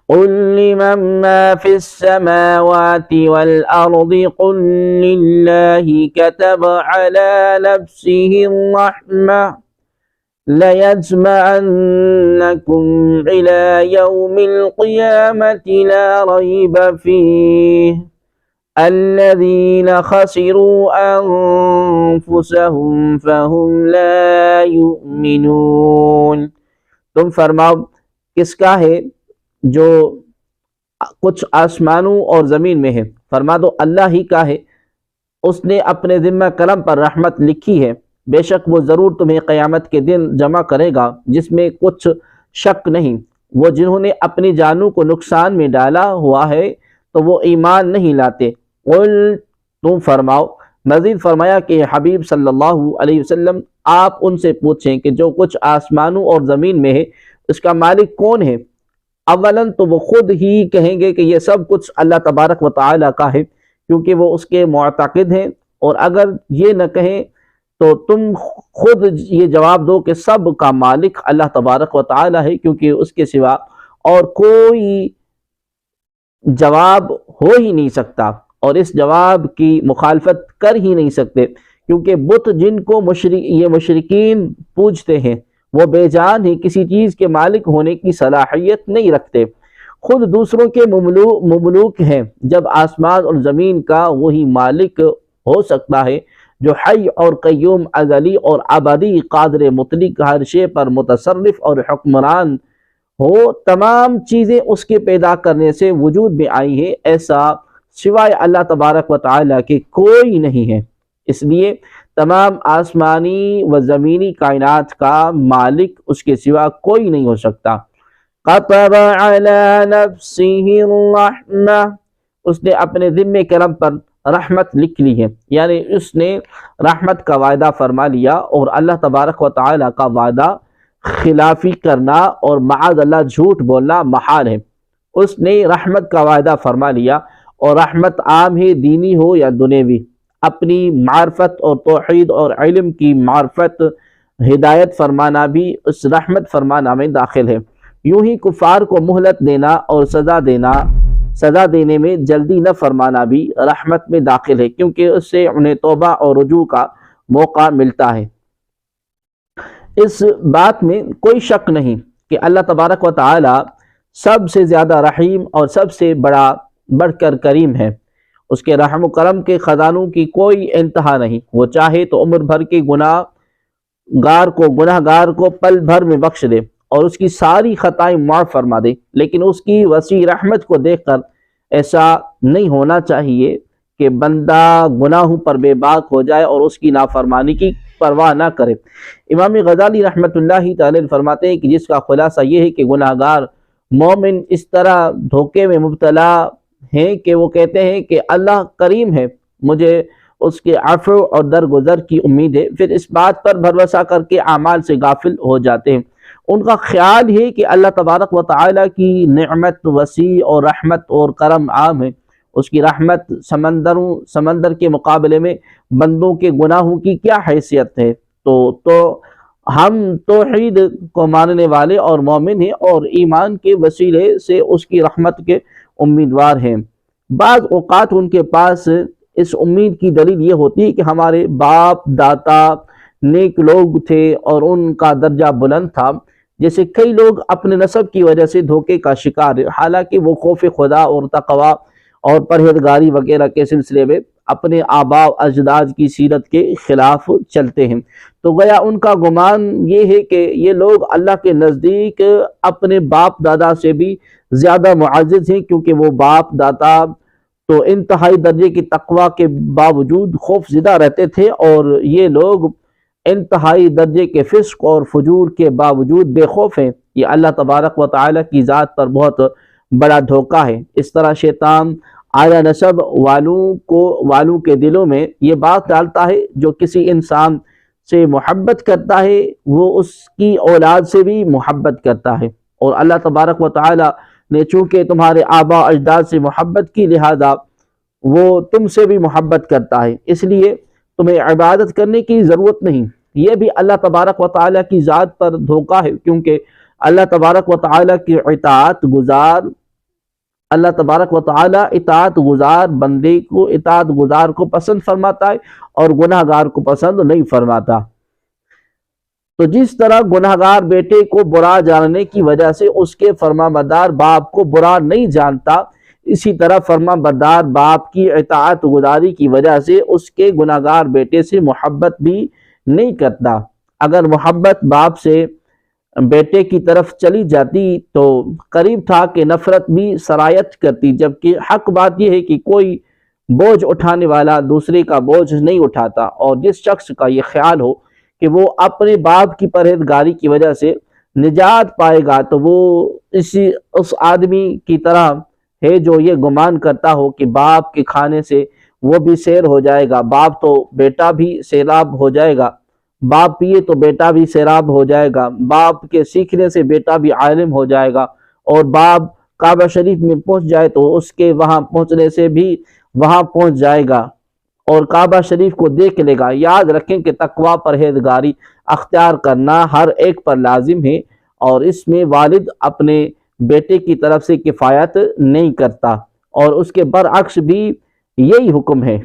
قل لمن ما في السماوات والأرض قل لله كتب على نفسه الرحمة ليجمعنكم إلى يوم القيامة لا ريب فيه الذين خسروا أنفسهم فهم لا يؤمنون۔ تم فرماؤ کس کا ہے جو کچھ آسمانوں اور زمین میں ہے؟ فرما دو اللہ ہی کا ہے، اس نے اپنے ذمہ قلم پر رحمت لکھی ہے، بے شک وہ ضرور تمہیں قیامت کے دن جمع کرے گا جس میں کچھ شک نہیں۔ وہ جنہوں نے اپنی جانوں کو نقصان میں ڈالا ہوا ہے تو وہ ایمان نہیں لاتے۔ قل تم فرماؤ، مزید فرمایا کہ حبیب صلی اللہ علیہ وسلم آپ ان سے پوچھیں کہ جو کچھ آسمانوں اور زمین میں ہے اس کا مالک کون ہے؟ اولاً تو وہ خود ہی کہیں گے کہ یہ سب کچھ اللہ تبارک و تعالیٰ کا ہے، کیونکہ وہ اس کے معتقد ہیں، اور اگر یہ نہ کہیں تو تم خود یہ جواب دو کہ سب کا مالک اللہ تبارک و تعالیٰ ہے، کیونکہ اس کے سوا اور کوئی جواب ہو ہی نہیں سکتا، اور اس جواب کی مخالفت کر ہی نہیں سکتے، کیونکہ بت جن کو یہ مشرکین پوجتے ہیں وہ بے جان ہی کسی چیز کے مالک ہونے کی صلاحیت نہیں رکھتے، خود دوسروں کے مملوک ہیں، جب آسمان اور زمین کا وہی مالک ہو سکتا ہے جو حی اور قیوم، ازلی اور ابدی، قادر مطلق، ہر شے پر متصرف اور حکمران ہو، تمام چیزیں اس کے پیدا کرنے سے وجود میں آئی ہیں، ایسا سوائے اللہ تبارک و تعالیٰ کے کوئی نہیں ہے۔ اس لیے تمام آسمانی و زمینی کائنات کا مالک اس کے سوا کوئی نہیں ہو سکتا۔ كتب على نفسه الرحمة، اس نے اپنے ذمہ کرم پر رحمت لکھ لی ہے، یعنی اس نے رحمت کا وعدہ فرما لیا، اور اللہ تبارک و تعالیٰ کا وعدہ خلافی کرنا اور معاذ اللہ جھوٹ بولنا محال ہے۔ اس نے رحمت کا وعدہ فرما لیا، اور رحمت عام ہے، دینی ہو یا دنیوی، اپنی معرفت اور توحید اور علم کی معرفت ہدایت فرمانا بھی اس رحمت فرمانا میں داخل ہے۔ یوں ہی کفار کو مہلت دینا اور سزا دینے میں جلدی نہ فرمانا بھی رحمت میں داخل ہے، کیونکہ اس سے انہیں توبہ اور رجوع کا موقع ملتا ہے۔ اس بات میں کوئی شک نہیں کہ اللہ تبارک و تعالی سب سے زیادہ رحیم اور سب سے بڑھ کر کریم ہے، اس کے رحم و کرم کے خزانوں کی کوئی انتہا نہیں، وہ چاہے تو عمر بھر کے گناہ گار کو پل بھر میں بخش دے اور اس کی ساری خطائیں معاف فرما دے، لیکن اس کی وسیع رحمت کو دیکھ کر ایسا نہیں ہونا چاہیے کہ بندہ گناہوں پر بے باک ہو جائے اور اس کی نافرمانی کی پرواہ نہ کرے۔ امام غزالی رحمۃ اللہ تعالی فرماتے ہیں کہ جس کا خلاصہ یہ ہے کہ گناہ گار مومن اس طرح دھوکے میں مبتلا ہیں کہ وہ کہتے ہیں کہ اللہ کریم ہے، مجھے اس کے عفو اور درگزر کی امید ہے، پھر اس بات پر بھروسہ کر کے اعمال سے غافل ہو جاتے ہیں۔ ان کا خیال ہے کہ اللہ تبارک و تعالیٰ کی نعمت وسیع اور رحمت اور کرم عام ہے، اس کی رحمت سمندر کے مقابلے میں بندوں کے گناہوں کی کیا حیثیت ہے۔ تو ہم توحید کو ماننے والے اور مومن ہیں، اور ایمان کے وسیلے سے اس کی رحمت کے امیدوار ہیں۔ بعض اوقات ان کے پاس اس امید کی دلیل یہ ہوتی ہے کہ ہمارے باپ داتا نیک لوگ تھے اور ان کا درجہ بلند تھا، جیسے کئی لوگ اپنے نسب کی وجہ سے دھوکے کا شکار ہے، حالانکہ وہ خوف خدا اور تقوی اور پرہیزگاری وغیرہ کے سلسلے میں اپنے آباء و اجداد کی سیرت کے خلاف چلتے ہیں۔ تو گویا ان کا گمان یہ ہے کہ یہ لوگ اللہ کے نزدیک اپنے باپ دادا سے بھی زیادہ معزز ہیں، کیونکہ وہ باپ دادا تو انتہائی درجے کی تقوی کے باوجود خوف زدہ رہتے تھے، اور یہ لوگ انتہائی درجے کے فسق اور فجور کے باوجود بے خوف ہیں۔ یہ اللہ تبارک و تعالیٰ کی ذات پر بہت بڑا دھوکہ ہے۔ اس طرح شیطان اعلیٰ نسب والوں کے دلوں میں یہ بات ڈالتا ہے، جو کسی انسان سے محبت کرتا ہے وہ اس کی اولاد سے بھی محبت کرتا ہے، اور اللہ تبارک و تعالیٰ نے چونکہ تمہارے آباء اجداد سے محبت کی، لہذا وہ تم سے بھی محبت کرتا ہے، اس لیے تمہیں عبادت کرنے کی ضرورت نہیں۔ یہ بھی اللہ تبارک و تعالیٰ کی ذات پر دھوکہ ہے، کیونکہ اللہ تبارک و تعالیٰ کی اطاعت گزار اللہ تبارک و تعالی اطاعت گزار بندے کو، اطاعت گزار کو پسند فرماتا ہے اور گناہ گار کو پسند نہیں فرماتا۔ تو جس طرح گناہ گار بیٹے کو برا جاننے کی وجہ سے اس کے فرما بردار باپ کو برا نہیں جانتا، اسی طرح فرما بردار باپ کی اطاعت گزاری کی وجہ سے اس کے گناہ گار بیٹے سے محبت بھی نہیں کرتا۔ اگر محبت باپ سے بیٹے کی طرف چلی جاتی تو قریب تھا کہ نفرت بھی سرایت کرتی، جبکہ حق بات یہ ہے کہ کوئی بوجھ اٹھانے والا دوسرے کا بوجھ نہیں اٹھاتا، اور جس شخص کا یہ خیال ہو کہ وہ اپنے باپ کی پرہیزگاری کی وجہ سے نجات پائے گا تو وہ اس آدمی کی طرح ہے جو یہ گمان کرتا ہو کہ باپ کے کھانے سے وہ بھی سیر ہو جائے گا، باپ تو بیٹا بھی سیراب ہو جائے گا، باپ پیے تو بیٹا بھی سیراب ہو جائے گا، باپ کے سیکھنے سے بیٹا بھی عالم ہو جائے گا، اور باپ کعبہ شریف میں پہنچ جائے تو اس کے وہاں پہنچنے سے بھی وہاں پہنچ جائے گا اور کعبہ شریف کو دیکھ لے گا۔ یاد رکھیں کہ تقوی پرہیزگاری اختیار کرنا ہر ایک پر لازم ہے، اور اس میں والد اپنے بیٹے کی طرف سے کفایت نہیں کرتا، اور اس کے برعکس بھی یہی حکم ہے۔